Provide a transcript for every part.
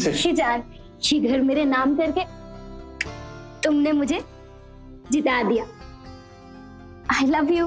खुशी जान, ये घर मेरे नाम करके तुमने मुझे जिता दिया। I love you.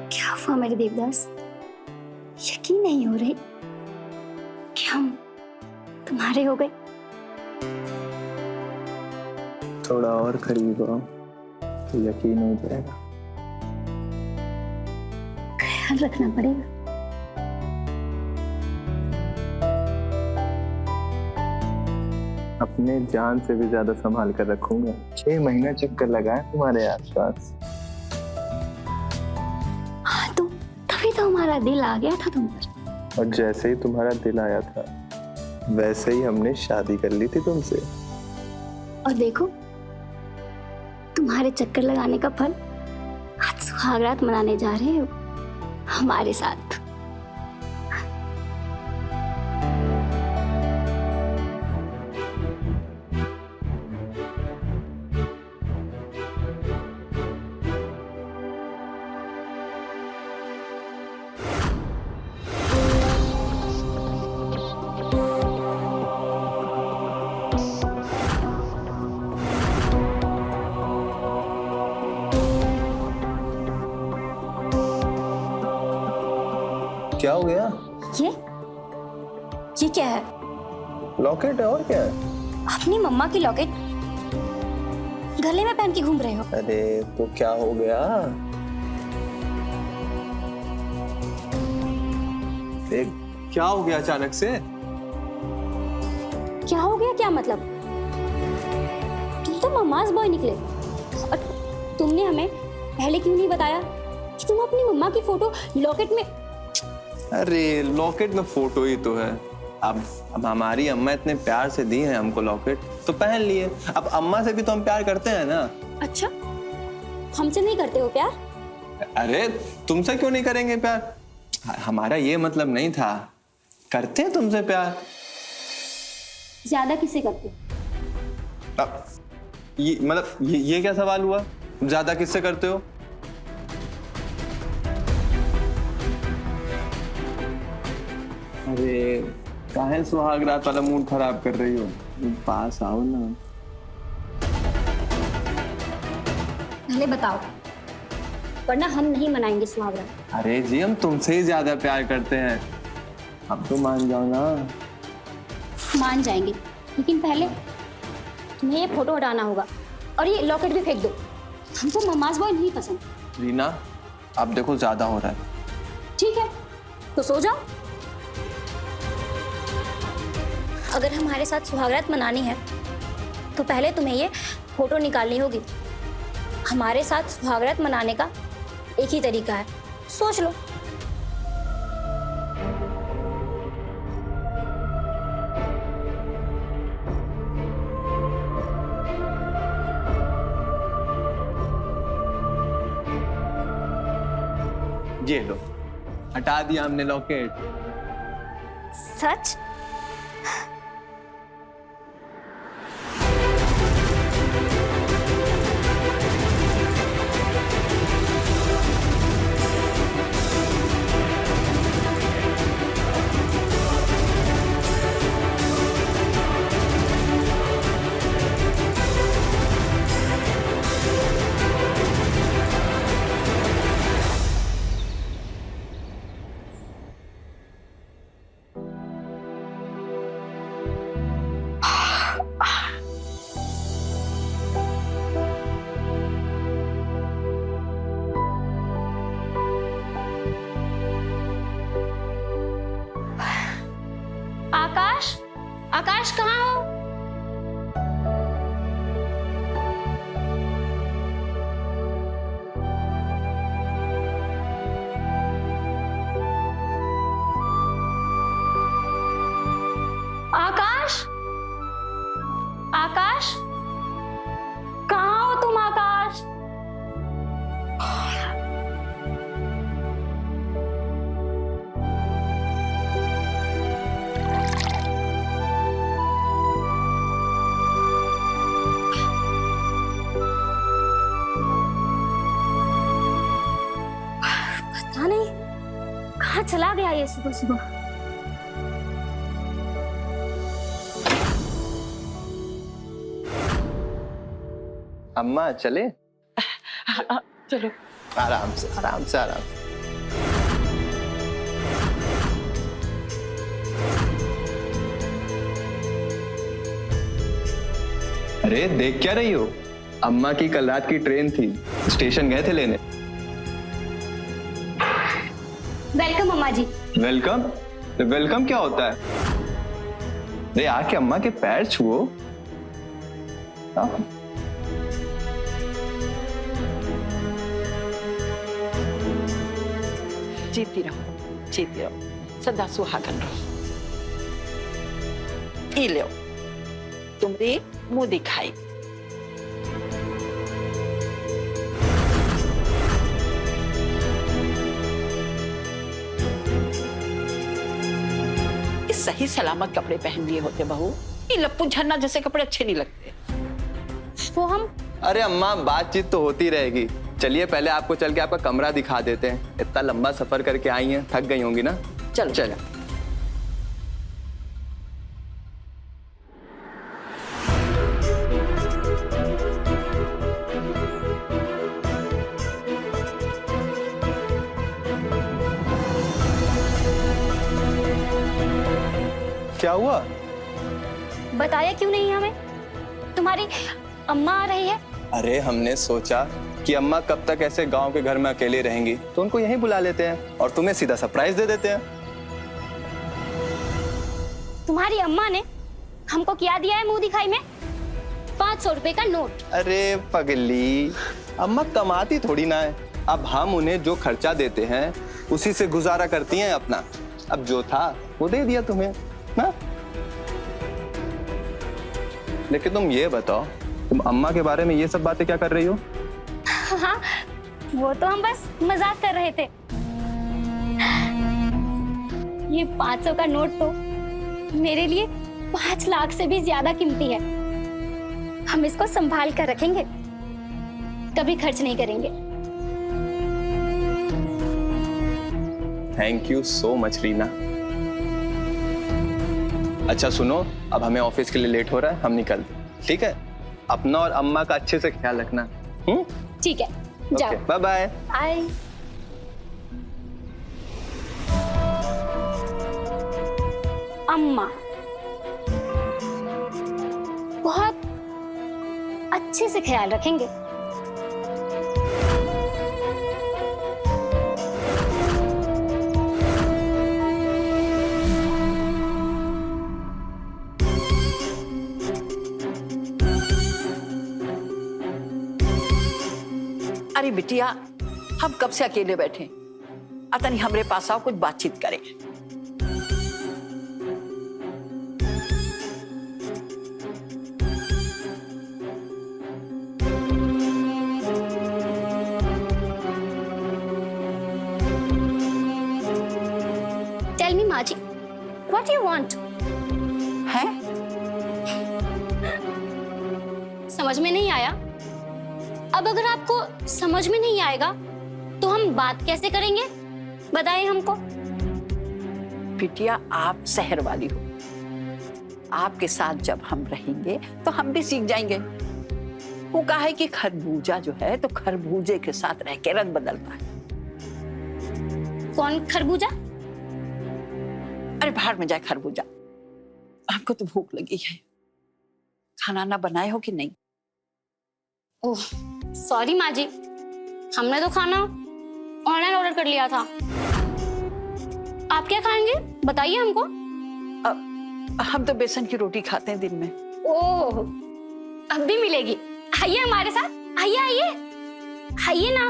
क्या हुआ मेरे देवदास? यकीन नहीं हो रही कि हम तुम्हारे हो गए। थोड़ा और करीब आओ तो यकीन हो जाएगा। ख्याल रखना पड़ेगा। अपने जान से भी ज्यादा संभाल कर रखूंगा। 6 महीना चक्कर लगाए तुम्हारे आसपास। हाँ तो तभी तो हमारा दिल आ गया था तुम पर। और जैसे ही तुम्हारा दिल आया था वैसे ही हमने शादी कर ली थी तुमसे। और देखो तुम्हारे चक्कर लगाने का फल, आज सुहागरात मनाने जा रहे हो हमारे साथ। क्या हो गया? ये क्या है? लॉकेट है और क्या है? अपनी मम्मा की लॉकेट गले में पहन के घूम रहे हो। अरे तो क्या हो गया? देख क्या हो गया अचानक से? क्या हो गया? क्या मतलब? तुम तो मम्मास बॉय निकले और तुमने हमें पहले क्यों नहीं बताया कि तुम अपनी मम्मा की फोटो लॉकेट में। अरे लॉकेट में फोटो ही तो है। अब हमारी अम्मा इतने प्यार से दी है हमको लॉकेट तो पहन लिए। अब अम्मा से भी तो हम प्यार करते हैं ना। अच्छा, हमसे नहीं करते हो प्यार? अरे तुमसे क्यों नहीं करेंगे प्यार? हमारा ये मतलब नहीं था। करते हैं तुमसे प्यार। ज्यादा किसे करते हो? अब ये मतलब ये क्या सवाल हुआ? ज्यादा किससे करते हो? अरे काहे सुहागरात वाला मूड खराब कर रही हो? पास आओ ना। पहले बताओ, वरना हम नहीं मनाएंगे सुहागरात। अरे जी हम तुमसे ही ज्यादा प्यार करते हैं। अब तो मान जाओ ना। मान जाएंगे, लेकिन पहले तुम्हें ये फोटो हटाना होगा और ये लॉकेट भी फेंक दो। हमको मम्मास बॉय नहीं पसंद। रीना अब देखो ज्यादा हो रहा है। ठीक है तो सो जाओ। अगर हमारे साथ सुहागरात मनानी है तो पहले तुम्हें ये फोटो निकालनी होगी। हमारे साथ सुहागरात मनाने का एक ही तरीका है, सोच लो। ये लो, हटा दिया हमने लॉकेट। सच? याद आई है सुबह सुबह। अम्मा चले? चलो। आराम से आराम से आराम से। अरे देख क्या रही हो? अम्मा की कल रात की ट्रेन थी, स्टेशन गए थे लेने। वेलकम अम्मा जी। वेलकम? वेलकम क्या होता है? अरे आके अम्मा के पैर छुओ। हाँ। जीती रहो सदा सुहागन रहो। ई लो तुमरी मुंह दिखाई। इस सही सलामत कपड़े पहन लिए होते बहू, ये लप्पू झन्ना जैसे कपड़े अच्छे नहीं लगते। वो हम अरे अम्मा बातचीत तो होती रहेगी, चलिए पहले आपको चल के आपका कमरा दिखा देते हैं। इतना लंबा सफर करके आई हैं, थक गई होंगी ना। चलो चलो। क्या हुआ? बताया क्यों नहीं हमें? तुम्हारी अम्मा आ रही है। अरे हमने सोचा कि अम्मा कब तक ऐसे गांव के घर में अकेले रहेंगी, तो उनको यहीं बुला लेते हैं और तुम्हें सीधा सरप्राइज दे देते हैं। तुम्हारी अम्मा ने हमको क्या दिया है मुंह दिखाई में? 500 रुपए का नोट। अरे पगली, अम्मा कमाती थोड़ी ना है। अब हम उन्हें जो खर्चा देते हैं उसी से गुजारा करती हैं अपना। अब जो था वो दे दिया तुम्हें ना। लेकिन तुम ये बताओ, तुम अम्मा के बारे में ये सब बातें क्या कर रही हो? हाँ, वो तो हम बस मजाक कर रहे थे। ये 500 का नोट तो मेरे लिए 5 लाख से भी ज्यादा कीमती है। हम इसको संभाल कर रखेंगे, कभी खर्च नहीं करेंगे। Thank you so much Reena. अच्छा सुनो, अब हमें ऑफिस के लिए लेट हो रहा है, हम निकलते हैं, ठीक है? अपना और अम्मा का अच्छे से ख्याल रखना। ठीक है, जाओ। Bye bye. बाय। अम्मा बहुत अच्छे से ख्याल रखेंगे। अरे बिटिया, हम कब से अकेले बैठे, अतः नहीं हमरे पास आओ, कुछ बातचीत करें। टेल मी माँ जी, व्हाट यू वांट? हैं? समझ में नहीं आया? अब अगर आपको समझ में नहीं आएगा तो हम बात कैसे करेंगे? बताइए हमको। बिटिया, आप शहर वाली हो, आपके साथ जब हम रहेंगे तो हम भी सीख जाएंगे। वो कहा है कि खरबूजा जो है तो खरबूजे के साथ रह के रंग बदलता है। कौन खरबूजा? अरे बाहर में जाए खरबूजा। आपको तो भूख लगी है, खाना ना बनाए हो कि नहीं? ओह सॉरी माँ जी, हमने तो खाना ऑनलाइन ऑर्डर कर लिया था। आप क्या खाएंगे बताइए हमको। हम तो बेसन की रोटी खाते हैं दिन में। ओह अब भी मिलेगी, आइए हमारे साथ, आइए आइए आइए ना,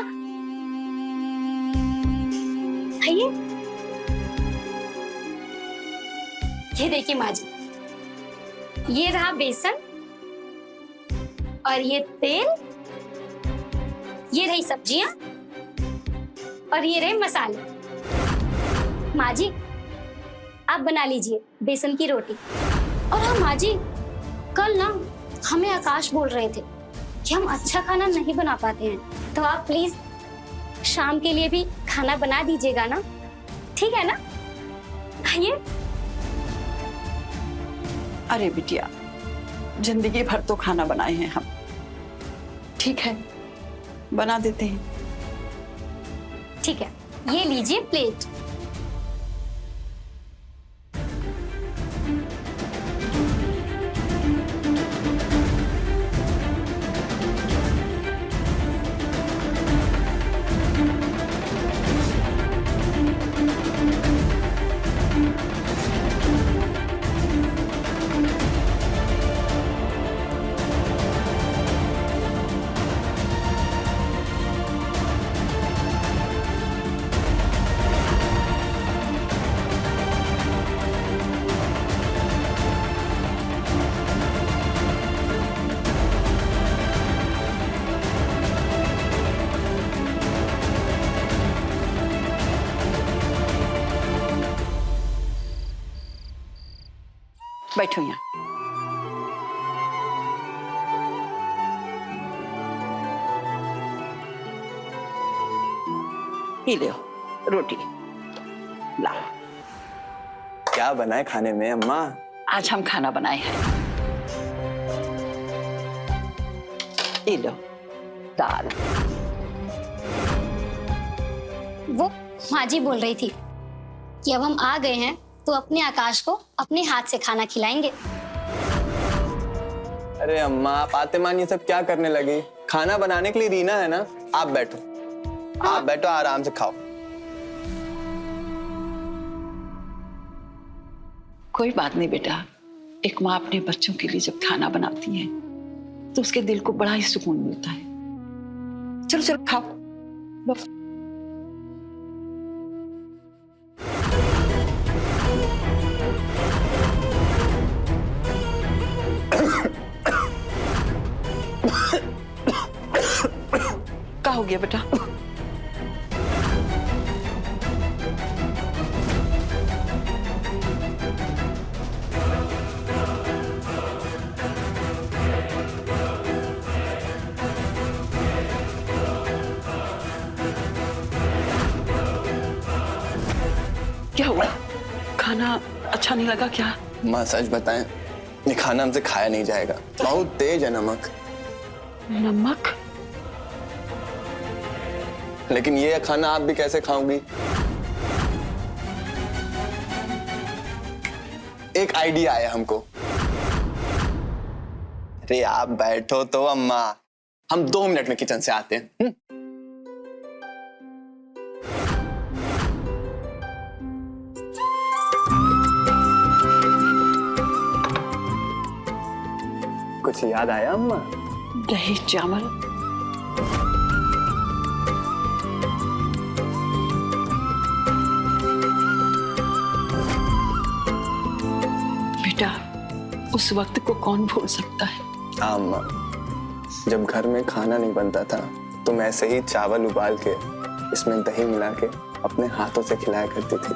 आइए। ये देखिए माँ जी, ये रहा बेसन और ये तेल, ये रही सब्जियां और ये रहे मसाले। माँ जी आप बना लीजिए बेसन की रोटी। और हाँ माँ जी, कल ना हमें आकाश बोल रहे थे कि हम अच्छा खाना नहीं बना पाते हैं, तो आप प्लीज शाम के लिए भी खाना बना दीजिएगा ना, ठीक है ना? आइए। अरे बिटिया, जिंदगी भर तो खाना बनाए हैं हम, ठीक है बना देते हैं। ठीक है, ये लीजिए प्लेट। बैठो यहाँ। ये ले रोटी ला। क्या बनाए खाने में अम्मा? आज हम खाना बनाए हैं, ये लो दाल। वो माँ जी बोल रही थी कि अब हम आ गए हैं तो अपने आकाश को अपने हाथ से खाना खिलाएंगे। अरे अम्मा, आप आतेमान ये सब क्या करने लगी? खाना बनाने के लिए रीना है ना। आप बैठो, आप बैठो, आराम से खाओ। कोई बात नहीं बेटा, एक माँ अपने बच्चों के लिए जब खाना बनाती है तो उसके दिल को बड़ा ही सुकून मिलता है। चलो चलो खाओ। लो। क्या हो गया बेटा? क्या हुआ? खाना अच्छा नहीं लगा क्या? माँ सच बताएं, ये खाना हमसे खाया नहीं जाएगा, बहुत तेज है नमक। नमक? लेकिन ये खाना आप भी कैसे खाओगी? एक आइडिया आया हमको। अरे आप बैठो तो अम्मा, हम 2 मिनट में किचन से आते हैं। कुछ याद आया अम्मा? दही चावल। बेटा, उस वक्त को कौन भूल सकता है? अम्मा, जब घर में खाना नहीं बनता था तुम ऐसे ही चावल उबाल के इसमें दही मिला के अपने हाथों से खिलाया करती थी।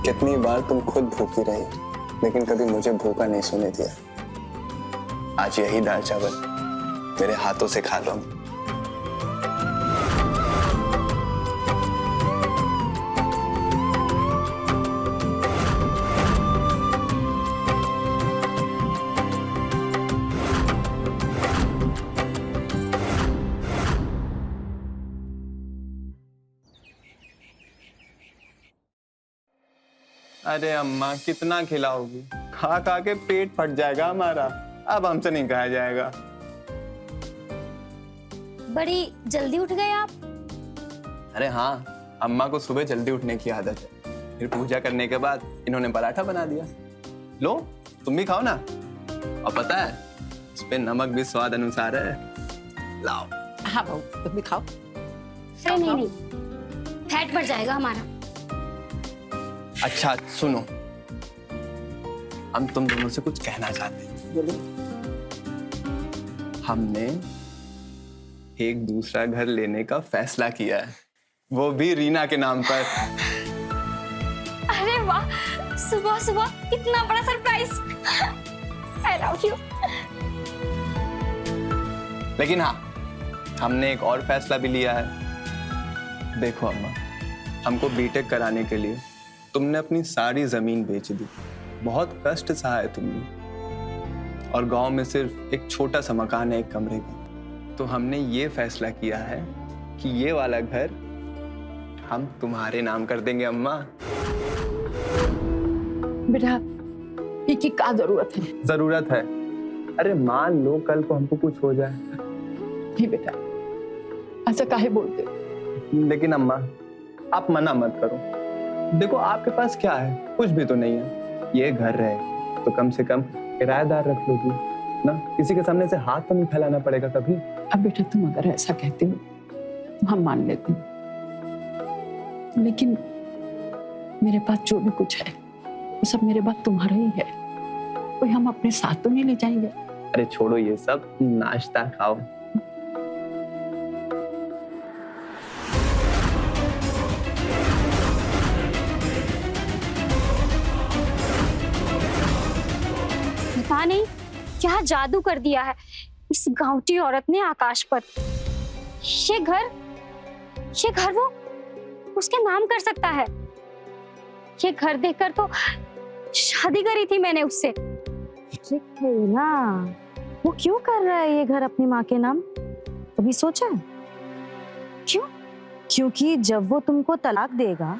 कितनी बार तुम खुद भूखी रही, लेकिन कभी मुझे भूखा नहीं सोने दिया। आज यही दाल चावल मेरे हाथों से खा लो। अरे अम्मा, कितना खिलाओगी? खा खा के पेट फट जाएगा हमारा, अब हमसे नहीं खाया जाएगा। बड़ी जल्दी उठ गए आप। अरे हाँ, अम्मा को सुबह जल्दी उठने की आदत है। फिर पूजा करने के बाद इन्होंने पराठा बना दिया। लो तुम भी खाओ ना। और पता है इस पे नमक भी स्वाद अनुसार है। लाओ। हाँ बहू, तुम भी खाओ। अरे नहीं नहीं, फैट बढ़ जाएगा हमारा। अच्छा सुनो, हम तुम दोनों से कुछ कहना चाहते हैं। बोलो। हमने एक दूसरा घर लेने का फैसला किया है, वो भी रीना के नाम पर। अरे वाह, सुबह सुबह इतना बड़ा सरप्राइज। I love you। लेकिन हाँ, हमने एक और फैसला भी लिया है। देखो अम्मा, हमको बीटेक कराने के लिए तुमने अपनी सारी जमीन बेच दी, बहुत कष्ट सहा है तुमने, और गांव में सिर्फ एक छोटा सा मकान है 1 कमरे का। तो हमने ये फैसला किया है कि ये वाला घर हम तुम्हारे नाम कर देंगे अम्मा। बेटा की क्या जरूरत है? जरूरत है, अरे मान लो कल को हमको कुछ हो जाए। नहीं बेटा, ऐसा काहे बोलते हो? लेकिन अम्मा आप मना मत करो, देखो आपके पास क्या है, कुछ भी तो नहीं है। ये घर है तो कम से कम किराएदार रख लोगी ना, किसी के सामने से हाथ तो नहीं फैलाना पड़ेगा कभी। अब बेटा तुम अगर ऐसा कहते हो तो हम मान लेते हैं, लेकिन मेरे पास जो भी कुछ है वो सब मेरे पास तुम्हारा ही है, कोई हम अपने साथ तो नहीं ले जाएंगे। अरे छोड़ो ये सब, नाश्ता खाओ। पता नहीं क्या जादू कर दिया है इस गांवटी औरत ने आकाश पर। ये घर वो उसके नाम कर सकता है। ये घर देखकर तो शादी करी थी मैंने उससे। है ना, वो क्यों कर रहा है ये घर अपनी माँ के नाम? कभी सोचा है? क्यों? क्योंकि जब वो तुमको तलाक देगा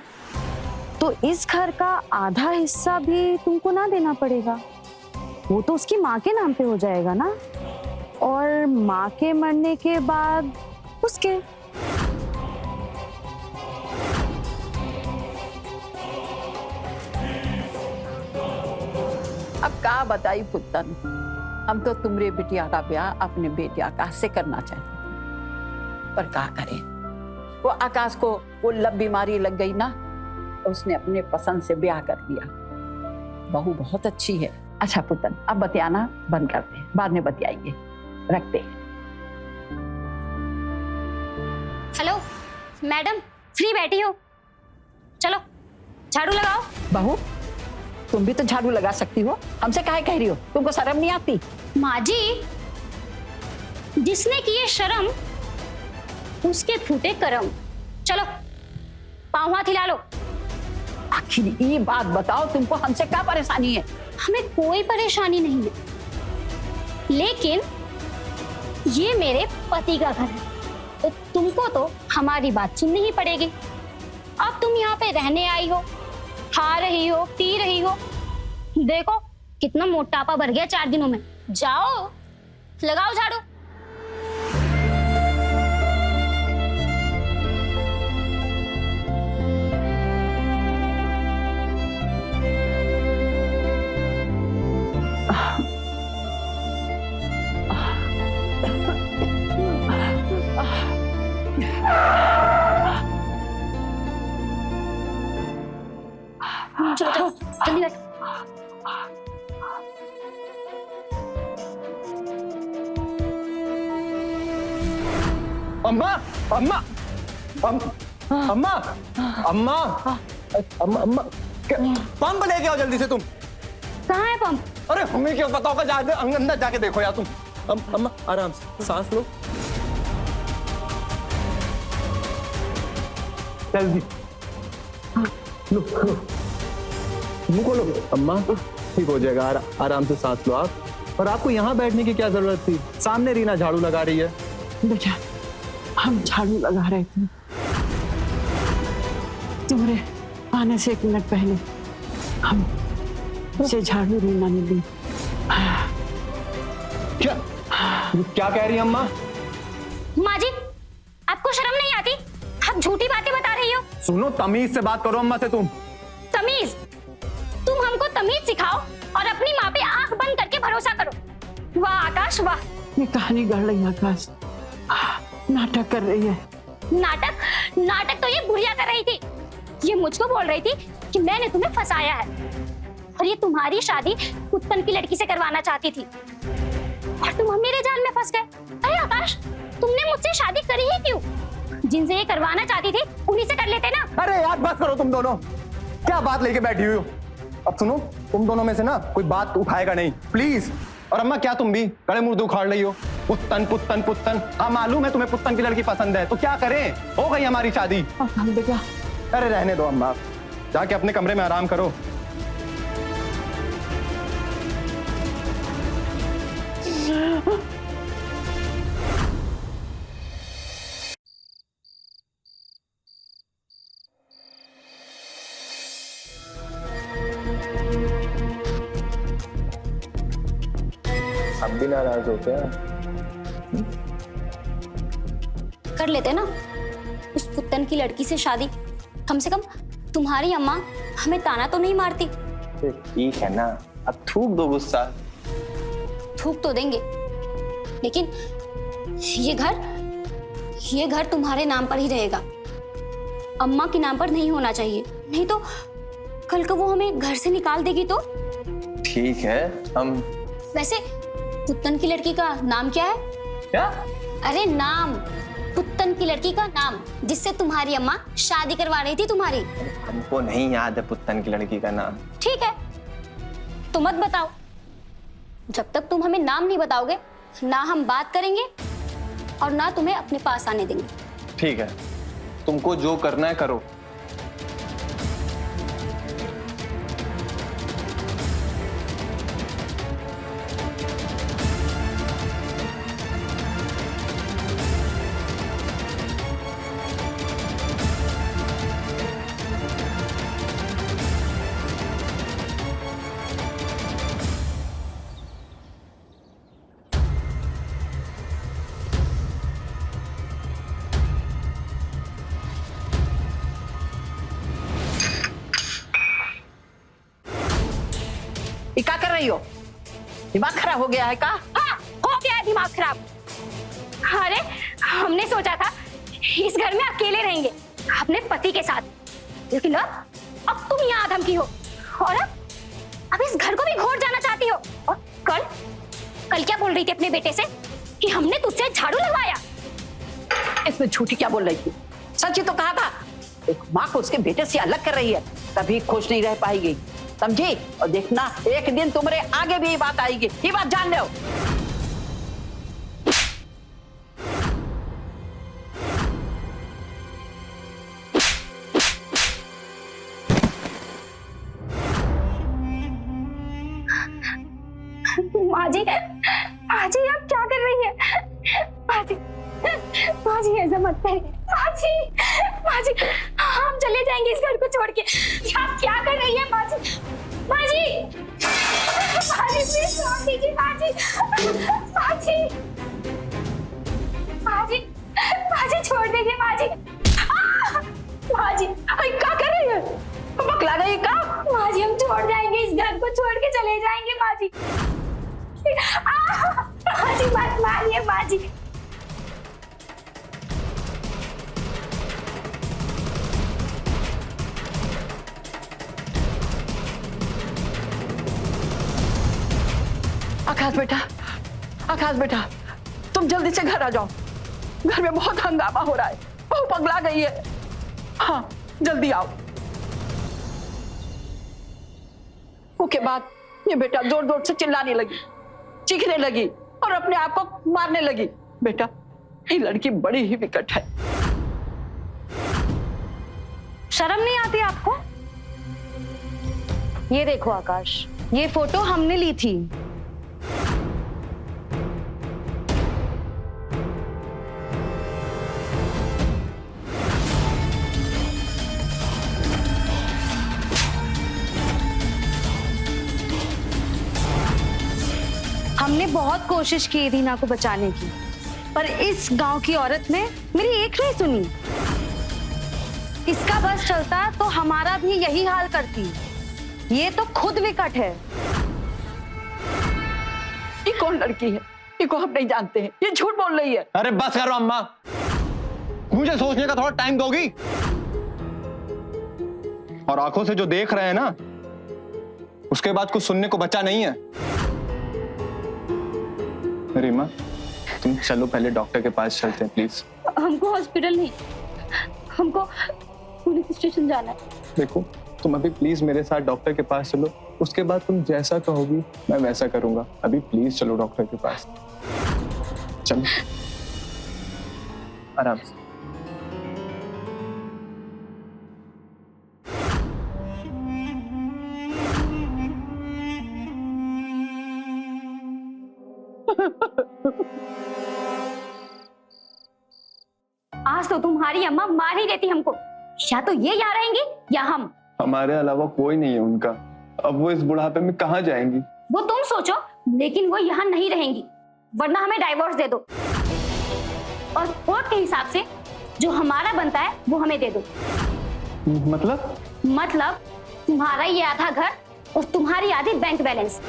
तो इस घर का आधा हिस्सा भी तुमको ना देना पड़ेगा, वो तो उसकी माँ के नाम पे हो जाएगा ना, और माँ के मरने के बाद उसके। अब का बताई पुत्तन, हम तो तुम्हारे बिटिया का ब्याह अपने बेटे आकाश से करना चाहते हैं, पर क्या करें, वो आकाश को वो लब बीमारी लग गई ना, उसने अपने पसंद से ब्याह कर दिया। बहू बहुत अच्छी है। अच्छा पुत्तन, अब बतियाना बंद करते हैं, बाद में बतियाएंगे, रखते हैं। हेलो मैडम, फ्री बैठी हो? चलो झाड़ू लगाओ। बहू तुम भी तो झाड़ू लगा सकती हो, हमसे काहे कह रही हो? तुमको शर्म नहीं आती? माँ जी, जिसने किए शर्म उसके फूटे करम। चलो पाँव हाथ हिला लो। आखिर ये बात बताओ, तुमको हमसे क्या परेशानी है? हमें कोई परेशानी नहीं है, लेकिन ये मेरे पति का घर है, तो तुमको तो हमारी बात सुननी ही पड़ेगी। अब तुम यहाँ पे रहने आई हो, खा रही हो, पी रही हो, देखो कितना मोटापा बढ़ गया 4 दिनों में। जाओ लगाओ झाड़ू। चलो चलो जल्दी बैठ। अम्मा अम्मा अम्मा अम्मा अम्मा अम्मा पंप लेके आओ जल्दी से तुम। कहाँ है पंप? अरे हमें क्या पता होगा, जाके अंदर जाके देखो यार तुम। अम्मा आराम से सांस लो, जल्दी लो लो, मुंह खोलो। अम्मा ठीक हो जाएगा, आराम से सांस लो आप। और आपको यहाँ बैठने की क्या जरूरत थी? सामने रीना झाड़ू लगा रही है। बेटा हम झाड़ू लगा रहे थे, तुम्हारे आने से 1 मिनट पहले हम से झाड़ू रीना ने ली। क्या कह रही है अम्मा? माँ जी, आपको शर्म नहीं आती? आप झूठी बातें बता रही हो। सुनो, तमीज से बात करो अम्मा से तुम। तमीज? तुम हमको तमीज सिखाओ और अपनी माँ पे आंख बंद करके भरोसा करो। वाह आकाश वाह। ये कहानी गढ़ रही आकाश, नाटक कर रही है। नाटक? नाटक तो ये बुढ़िया कर रही थी। ये मुझको बोल रही थी कि मैंने तुम्हें फंसाया है और ये तुम्हारी शादी उत्पन्न की लड़की से करवाना चाहती थी, और तुम मेरे जाल में फंस गए। अरे आकाश, तुमने मुझसे शादी करी ही क्यों? जिनसे ये करवाना चाहती थी उन्हीं से कर लेते ना। अरे यार बस करो तुम दोनों, क्या बात लेके बैठी हुई हो? अब सुनो, तुम दोनों में से ना कोई बात उठाएगा नहीं, प्लीज। और अम्मा क्या तुम भी गड़े मुर्दे उखाड़ रही हो? पुत्तन पुत्तन पुत्तन, हाँ मालूम है तुम्हें पुत्तन की लड़की पसंद है, तो क्या करें, हो गई हमारी शादी। हम बेटा अरे रहने दो अम्मा, जाके अपने कमरे में आराम करो। अब भी नाराज हो क्या? कर लेते ना उस पुत्तन की लड़की से शादी, कम से कम तुम्हारी अम्मा हमें ताना तो नहीं मारती। ठीक है ना, अब थूक दो गुस्सा। थूक तो देंगे, लेकिन ये घर तुम्हारे नाम पर ही रहेगा, अम्मा के नाम पर नहीं होना चाहिए, नहीं तो कल को वो हमें घर से निकाल देगी तो। ठीक है, हम वैसे पुत्तन की लड़की का नाम क्या है? क्या? अरे नाम, पुत्तन की लड़की का नाम जिससे तुम्हारी अम्मा शादी करवा रही थी तुम्हारी। हमको नहीं याद है पुत्तन की लड़की का नाम। ठीक है, तो मत बताओ। जब तक तुम हमें नाम नहीं बताओगे, ना हम बात करेंगे और ना तुम्हें अपने पास आने देंगे। ठीक है, तुमको जो करना है करो। ये क्या कर रही हो? दिमाग खराब हो गया है का? हाँ, हो गया है दिमाग खराब। अरे हमने सोचा था इस घर में अकेले रहेंगे अपने पति के साथ, लेकिन अब तुम यहाँ आधम की हो और अब इस घर को भी घोट जाना चाहती हो। और कल क्या बोल रही थी अपने बेटे से कि हमने तुझसे झाड़ू लगवाया? इसमें झूठी क्या बोल रही थी? सच ही तो कहा था। एक माँ को उसके बेटे से अलग कर रही है, कभी खुश नहीं रह पाएगी, समझी? और देखना एक दिन तुम्हारे आगे भी ये बात आएगी, ये बात जान लो। माँ जी आप क्या कर रही है? माँ जी ऐसा मत करिए। माँ जी हम चले जाएंगे इस घर को छोड़ के। आप क्या कर रही है माँ जी? प्लीज छोड़ दीजिए माँ जी। छोड़ दीजिए माँ जी। माँ जी क्या कर रही है? बकला गई का? माँ जी हम छोड़ जाएंगे इस घर को, छोड़ के चले जाएंगे माँ जी। माँ जी मत मारिए माँ जी। आकाश बेटा, तुम जल्दी से घर आ जाओ। घर में बहुत हंगामा हो रहा है, बहू पगला गई है। हाँ जल्दी आओ। उसके बाद ये बेटा जोर जोर से चिल्लाने लगी, चीखने लगी और अपने आप को मारने लगी। बेटा ये लड़की बड़ी ही विकट है। शर्म नहीं आती आपको? ये देखो आकाश, ये फोटो हमने ली थी। हमने बहुत कोशिश की रीना को बचाने की, पर इस गांव की औरत ने मेरी एक नहीं सुनी। इसका बस चलता तो हमारा भी यही हाल करती। ये तो खुद विकट है। ये कौन लड़की है? इनको हम नहीं जानते हैं, ये झूठ बोल रही है। अरे बस करो अम्मा, मुझे सोचने का थोड़ा टाइम दोगी? और आंखों से जो देख रहे हैं ना, उसके बाद कुछ सुनने को बचा नहीं है। रीमा, तुम चलो पहले डॉक्टर के पास चलते हैं प्लीज। हमको हॉस्पिटल नहीं, हमको पुलिस स्टेशन जाना है। देखो तुम अभी प्लीज मेरे साथ डॉक्टर के पास चलो, उसके बाद तुम जैसा कहोगी मैं वैसा करूंगा। अभी प्लीज चलो डॉक्टर के पास, चलो आराम से। आज तो तुम्हारी अम्मा मार ही देती हमको। या तो ये यहाँ रहेंगी या हम। हमारे अलावा कोई नहीं है उनका। अब वो इस बुढ़ापे में कहाँ जाएंगी? वो तुम सोचो, लेकिन वो यहाँ नहीं रहेंगी, वरना हमें डाइवोर्स दे दो और कोर्ट के हिसाब से जो हमारा बनता है वो हमें दे दो। मतलब तुम्हारा ये आधा घर और तुम्हारी आधी बैंक बैलेंस।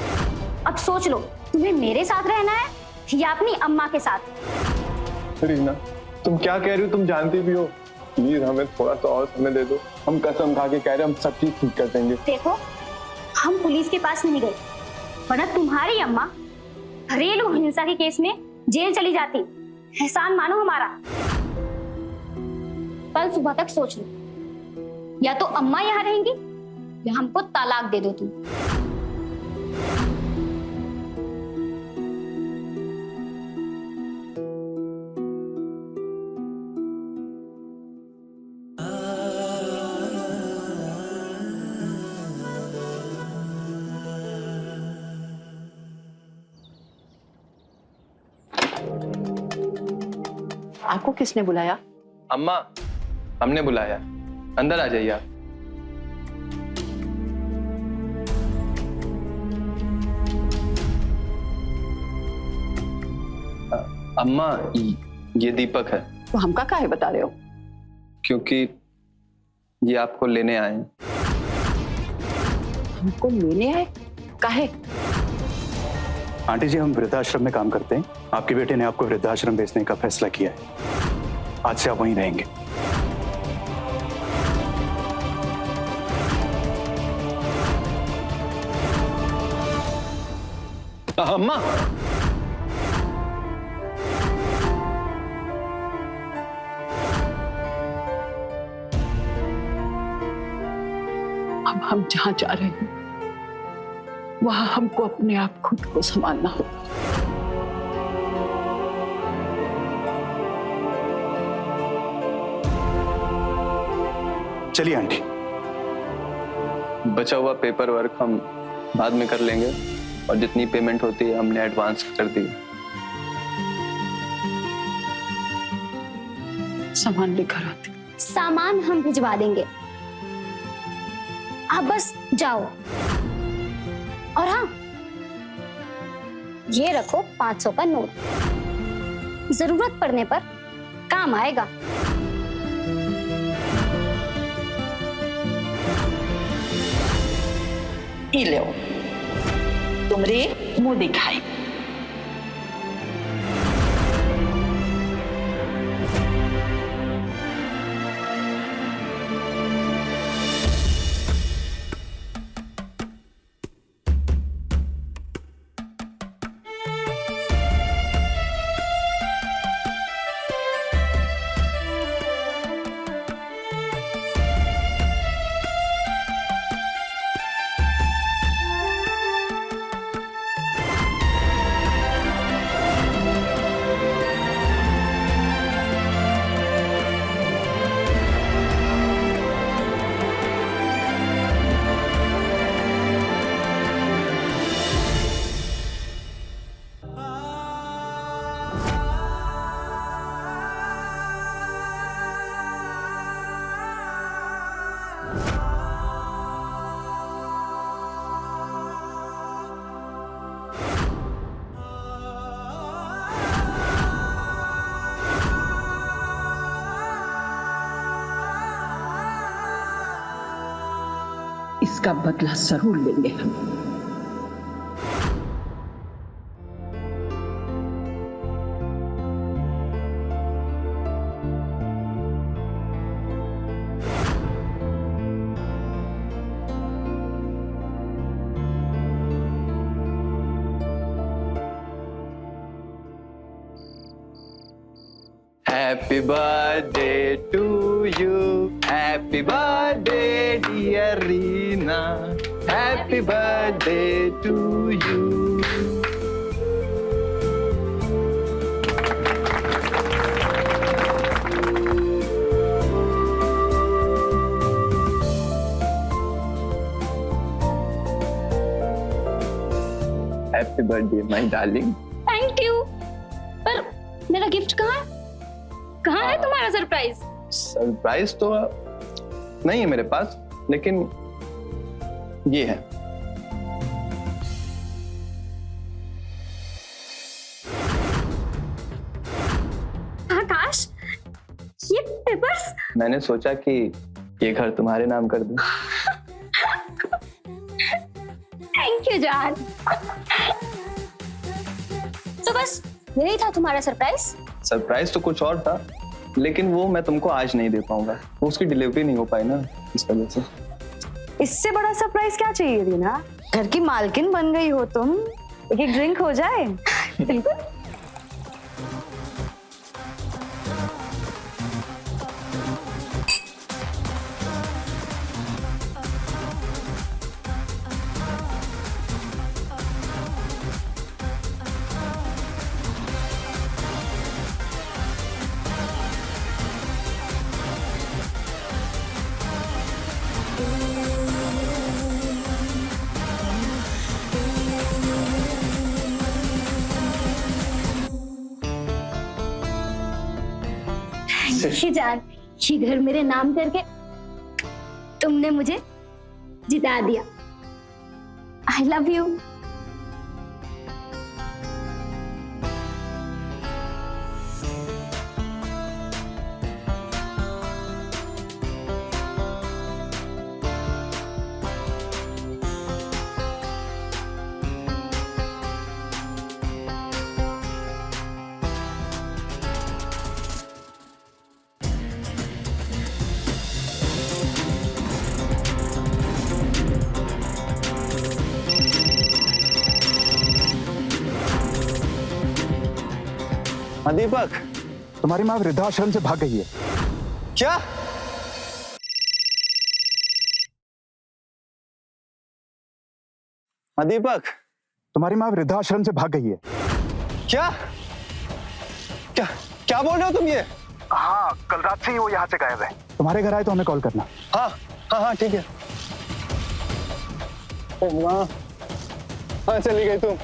अब सोच लो, तुम्हें मेरे साथ रहना है या अपनी अम्मा के साथ। रीना, तुम क्या कह रही हो? तुम जानती भी हो। प्लीज हमें थोड़ा सा और समय दे दो। हम कसम खा के कह रहे हैं, हम सब चीज ठीक कर देंगे। देखो, हम पुलिस के पास नहीं गए, वरना तुम्हारी अम्मा घरेलू हिंसा के केस में जेल चली जाती। एहसान मानो हमारा। कल सुबह तक सोच लो, या तो अम्मा यहाँ रहेंगी या हमको तलाक दे दो तुम। आपको किसने बुलाया? अम्मा, हमने बुलाया। अंदर आ जाइए आप। अम्मा, ये दीपक है। तो हमका काहे बता रहे हो? क्योंकि ये आपको लेने आए हैं। हमको लेने आए? काहे? आंटी जी, हम वृद्धाश्रम में काम करते हैं। आपके बेटे ने आपको वृद्धाश्रम भेजने का फैसला किया है। आज से आप वहीं रहेंगे। अम्मा, अब हम जहां जा रहे हैं वहां हमको अपने आप खुद को संभालना होगा। चलिए आंटी। बचा हुआ पेपर वर्क हम बाद में कर लेंगे और जितनी पेमेंट होती है हमने एडवांस कर दी। सामान लेकर आते। सामान हम भिजवा देंगे, आप बस जाओ। और हाँ, ये रखो 500 का नोट, जरूरत पड़ने पर काम आएगा। ई लो, तुमरे मुंह दिखाई। इसका बदला जरूर लेंगे हम। Happy birthday to you. Happy birthday, dear Reena. Happy birthday to you. Happy birthday, my darling. Thank you. पर मेरा गिफ्ट कहाँ है? कहाँ है तुम्हारा सरप्राइज? सरप्राइज तो नहीं है मेरे पास, लेकिन ये है। आकाश, ये पेपर्स? मैंने सोचा कि ये घर तुम्हारे नाम कर दूं। थैंक यू जान। तो बस यही था तुम्हारा सरप्राइज? सरप्राइज तो कुछ और था, लेकिन वो मैं तुमको आज नहीं दे पाऊंगा। वो उसकी डिलीवरी नहीं हो पाई ना, इस वजह से। इससे बड़ा सरप्राइज क्या चाहिए रीना? घर की मालकिन बन गई हो तुम। एक ड्रिंक हो जाए। बिल्कुल। जान, ये घर मेरे नाम करके तुमने मुझे जिता दिया। I love you. हाँ दीपक, तुम्हारी माँ वृद्धाश्रम से भाग गई है। क्या? हाँ दीपक, तुम्हारी माँ वृद्धाश्रम से भाग गई है। क्या क्या क्या बोल रहे हो तुम ये? हाँ, कल रात से ही वो यहाँ से गायब है। तुम्हारे घर आए तो हमें कॉल करना। हाँ हाँ हाँ ठीक है। माँ, हाँ चली गई तुम।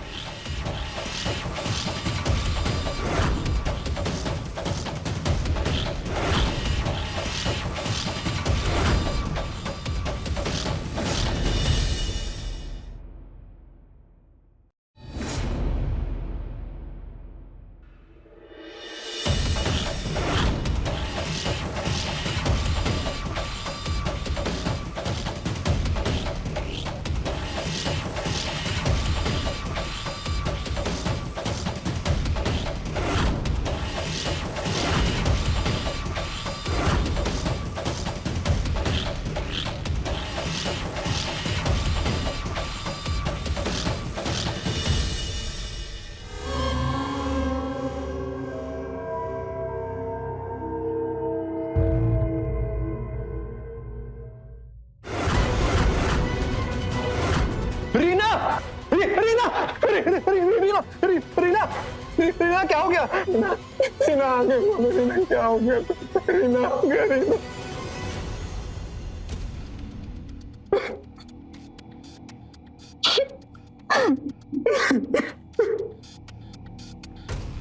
रीना, रीना, रीना, रीना, रीना क्या हो गया? रीना आगे बोलो, रीना क्या हो गया? रीना हो गया, रीना।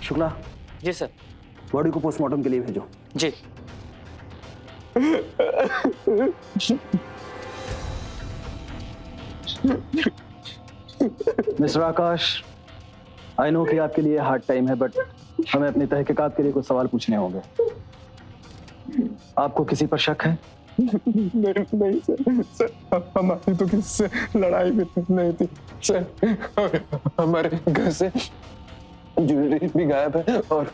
शुक्ला जी सर। बॉडी को पोस्टमार्टम के लिए भेजो। जी। मिस्टर आकाश, आई नो कि आपके लिए हार्ड टाइम है, बट हमें अपनी तहकीकात के लिए कुछ सवाल पूछने होंगे। आपको किसी पर शक है? नहीं सर, सर हमारी तो किसी से लड़ाई भी नहीं थी सर। हमारे घर से ज्वेलरी भी गायब है और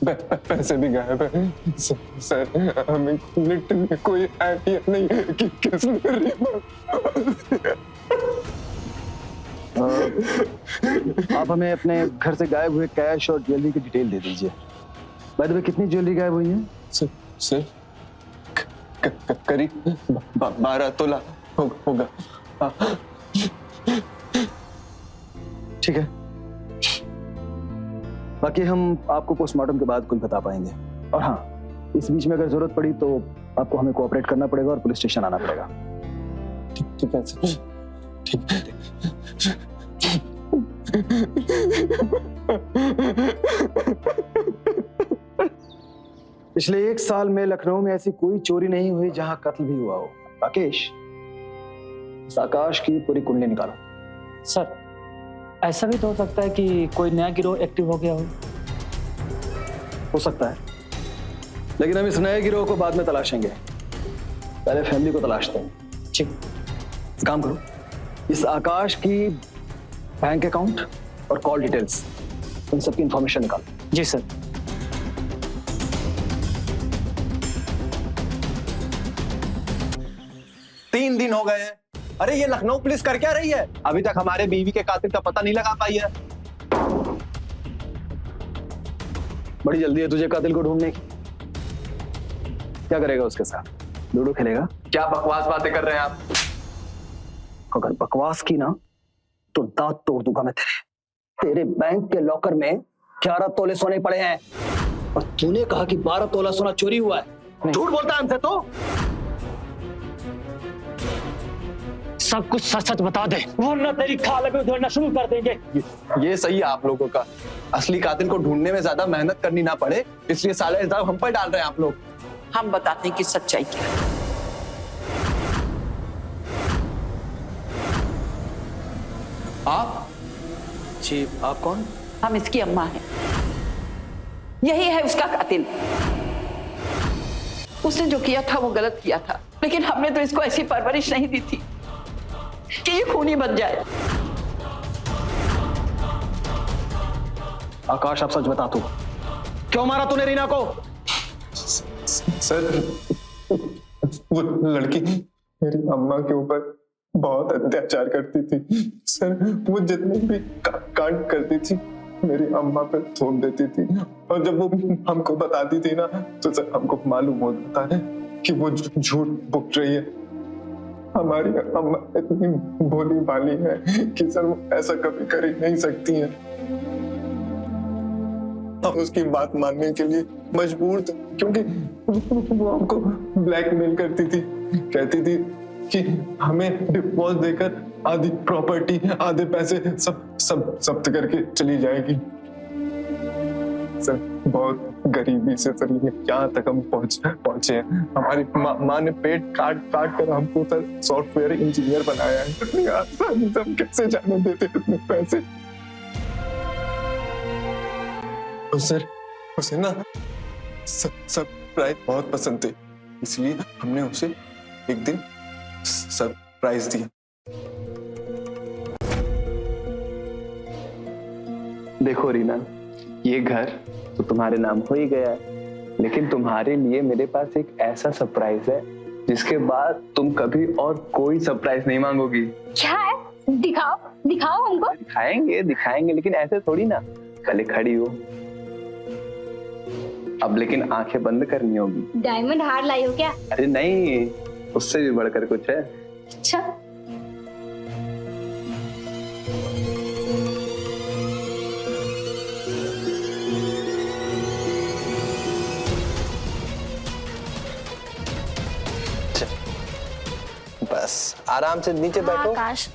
पैसे भी गायब है सर। हमें लिटरली कोई आइडिया नहीं है कि किसने आप हमें अपने घर से गायब हुए कैश और ज्वेलरी की डिटेल दे दीजिए। बाय द वे, कितनी ज्वेलरी गायब हुई है? सर करीब 12 तोला होगा। ठीक है, बाकी हम आपको पोस्टमार्टम के बाद कुछ बता पाएंगे। और हाँ, इस बीच में अगर जरूरत पड़ी तो आपको हमें कोऑपरेट करना पड़ेगा और पुलिस स्टेशन आना पड़ेगा। ठीक है सर, ठीक है। पिछले 1 साल में लखनऊ में ऐसी कोई चोरी नहीं हुई जहां कत्ल भी हुआ हो। राकेश, इस आकाश की पूरी कुंडली निकालो। सर, ऐसा भी तो हो सकता है कि कोई नया गिरोह एक्टिव हो गया हो सकता है, लेकिन हम इस नए गिरोह को बाद में तलाशेंगे, पहले फैमिली को तलाशते हैं। ठीक। काम करो, इस आकाश की बैंक अकाउंट और कॉल डिटेल्स, इन सबकी इंफॉर्मेशन निकालो। जी सर। तीन दिन हो गए हैं। अरे ये लखनऊ पुलिस कर क्या रही है? अभी तक हमारे बीवी के कातिल का पता नहीं लगा पाई है। बड़ी जल्दी है तुझे कातिल को ढूंढने की। क्या करेगा उसके साथ? लूडो खेलेगा? क्या बकवास बातें कर रहे हैं आप? अगर बकवास की ना तो दांत तोड़ दूंगा मैं तेरे बैंक के लॉकर में 11 तोले सोने पड़े हैं और तूने कहा कि 12 तोला सोना चोरी हुआ है। झूठ बोलता है हमसे तो। सब कुछ सच सच बता दे, वरना तेरी खाल में उधेड़ना शुरू कर देंगे। ये सही है आप लोगों का। असली कातिल को ढूंढने में ज्यादा मेहनत करनी ना पड़े, इसलिए सारा इल्जाम हम पर डाल रहे हैं आप लोग। हम बताते हैं कि सच्चाई क्या है। आप? जी, आप कौन? हम इसकी अम्मा हैं। यही है उसका कातिल। उसने जो किया था वो गलत किया था, लेकिन हमने तो इसको ऐसी परवरिश नहीं दी थी कि ये खूनी बन जाए। आकाश, आप सच बता तू, क्यों मारा तूने रीना को? सर, वो लड़की मेरी अम्मा के ऊपर बहुत अत्याचार करती थी। सर, वो जितने भी कांड करती थी मेरी अम्मा पे थोप देती थी, और जब वो हमको बताती थी ना तो सर हमको मालूम होता है कि वो झूठ बोल रही है। हमारी अम्मा इतनी भोली भाली है कि सर वो ऐसा कभी कर ही नहीं सकती है। हम उसकी बात मानने के लिए मजबूर थे, क्योंकि वो हमको ब्लैकमेल करती थी, कहती थी कि हमें डिवोर्स देकर आधी प्रॉपर्टी, आधे पैसे सब जब्त करके चली जाएगी। सर, बहुत गरीबी से सर यहाँ तक हम पहुंचे हैं। हमारी माँ ने पेट काट कर हमको सर सॉफ्टवेयर इंजीनियर बनाया है। इतनी आसानी से हम कैसे जाने देते इतने पैसे? और सर, उसे ना सरप्राइज बहुत पसंद थे, इसलिए हमने उसे एक दिन सरप्राइज दिया। देखो रीना, ये घर तो तुम्हारे नाम हो ही गया है, लेकिन तुम्हारे लिए मेरे पास एक ऐसा सरप्राइज है जिसके बाद तुम कभी और कोई सरप्राइज नहीं मांगोगी। क्या है? दिखाओ दिखाओ हमको। दिखाएंगे, लेकिन ऐसे थोड़ी ना। पहले खड़ी हो, अब लेकिन आंखें बंद करनी होगी। डायमंड हार लाई हो क्या? अरे नहीं, उससे भी बढ़कर कुछ है। अच्छा, बस आराम से नीचे बैठो। आकाश,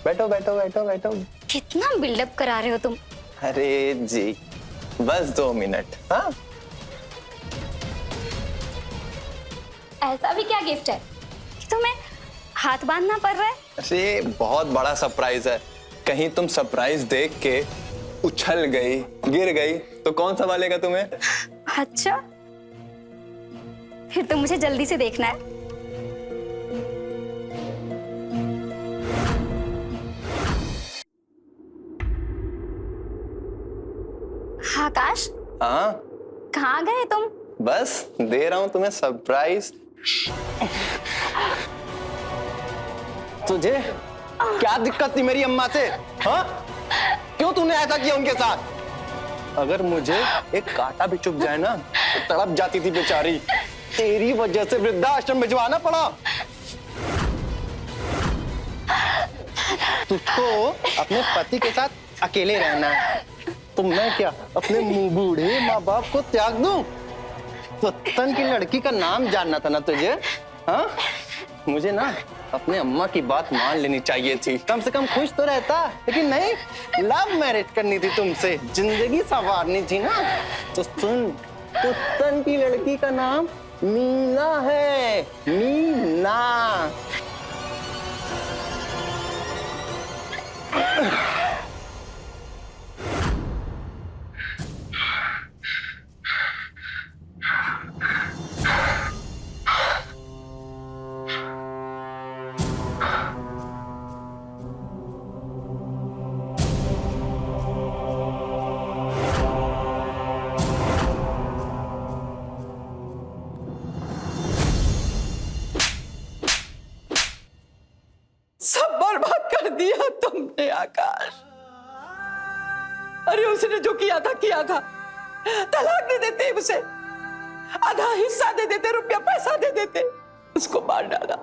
बैठो। कितना बिल्डअप करा रहे हो तुम। अरे जी, बस 2 मिनट। हाँ, ऐसा भी क्या गिफ्ट है कि तुम्हें हाथ बांधना पड़ रहा है? अरे बहुत बड़ा सरप्राइज है। कहीं तुम सरप्राइज देख के उछल गई, गिर गई तो कौन संभालेगा तुम्हें? अच्छा, फिर तो मुझे जल्दी से देखना है। आकाश, हाँ, कहाँ गए तुम? बस दे रहा हूं तुम्हें सरप्राइज। तुझे क्या दिक्कत थी मेरी अम्मा से? हाँ, क्यों तूने ऐसा किया उनके साथ? अगर मुझे एक कांटा भी चुभ जाए ना तो तड़प जाती थी बेचारी। तेरी वजह से वृद्धाश्रम भिजवाना पड़ा। तुझको अपने पति के साथ अकेले रहना है, तो मैं क्या अपने बूढ़े माँ बाप को त्याग दूं? वतन की लड़की का नाम जानना था ना तुझे? हाँ, मुझे ना अपने अम्मा की बात मान लेनी चाहिए थी, कम से कम खुश तो रहता। लेकिन नहीं, लव मैरिज करनी थी तुमसे, जिंदगी संवारनी थी ना। तो सुन, पुत्तन की लड़की का नाम मीना है, मीना। सब बर्बाद कर दिया तुमने आकाश। अरे उसने जो किया था, तलाक दे देते उसे, आधा हिस्सा दे देते, रुपया पैसा दे देते, उसको मार डाला।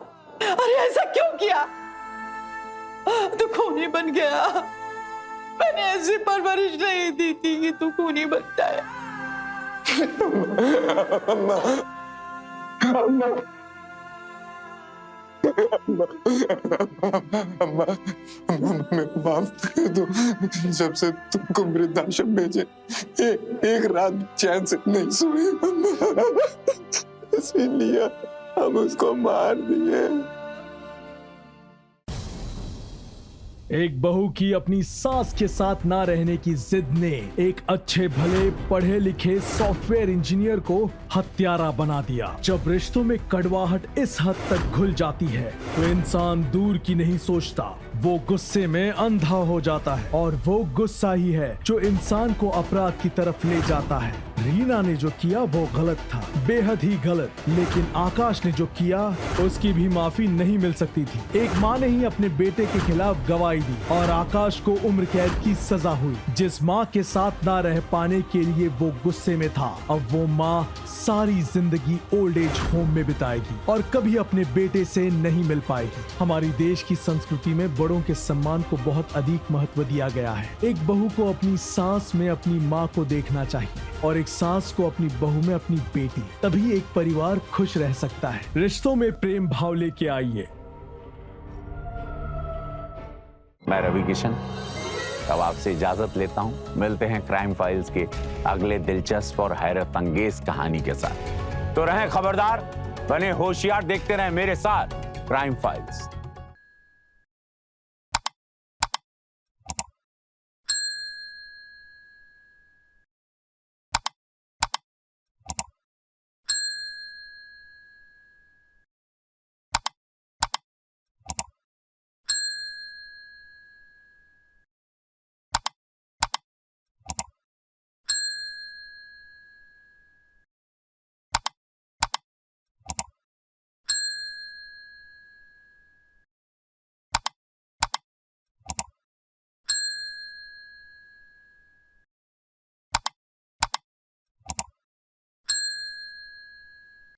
अरे ऐसा क्यों किया? तू खूनी बन गया। मैंने ऐसी परवरिश नहीं दी थी कि तू खूनी बन जाए। अम्मा, मेरे माफ कर दो। जब से तुमको वृद्धाश्रम भेजे, एक रात चैन से नहीं सोए अम्मा, इसीलिए हम उसको मार दिए। एक बहू की अपनी सास के साथ ना रहने की जिद ने एक अच्छे भले पढ़े लिखे सॉफ्टवेयर इंजीनियर को हत्यारा बना दिया। जब रिश्तों में कड़वाहट इस हद तक घुल जाती है तो इंसान दूर की नहीं सोचता, वो गुस्से में अंधा हो जाता है। और वो गुस्सा ही है जो इंसान को अपराध की तरफ ले जाता है। रीना ने जो किया वो गलत था, बेहद ही गलत। लेकिन आकाश ने जो किया उसकी भी माफी नहीं मिल सकती थी। एक माँ ने ही अपने बेटे के खिलाफ गवाही दी और आकाश को उम्र कैद की सजा हुई। जिस माँ के साथ ना रह पाने के लिए वो गुस्से में था, अब वो माँ सारी जिंदगी ओल्ड एज होम में बिताएगी और कभी अपने बेटे से नहीं मिल पाएगी। हमारी देश की संस्कृति में बड़ों के सम्मान को बहुत अधिक महत्व दिया गया है। एक बहू को अपनी सास में अपनी माँ को देखना चाहिए और एक सास को अपनी बहू में अपनी बेटी, तभी एक परिवार खुश रह सकता है। रिश्तों में प्रेम भाव लेके आइए। मैं रवि किशन अब आपसे इजाजत लेता हूं। मिलते हैं क्राइम फाइल्स के अगले दिलचस्प और हैरत अंगेज कहानी के साथ। तो रहें खबरदार, बने होशियार, देखते रहें मेरे साथ क्राइम फाइल्स।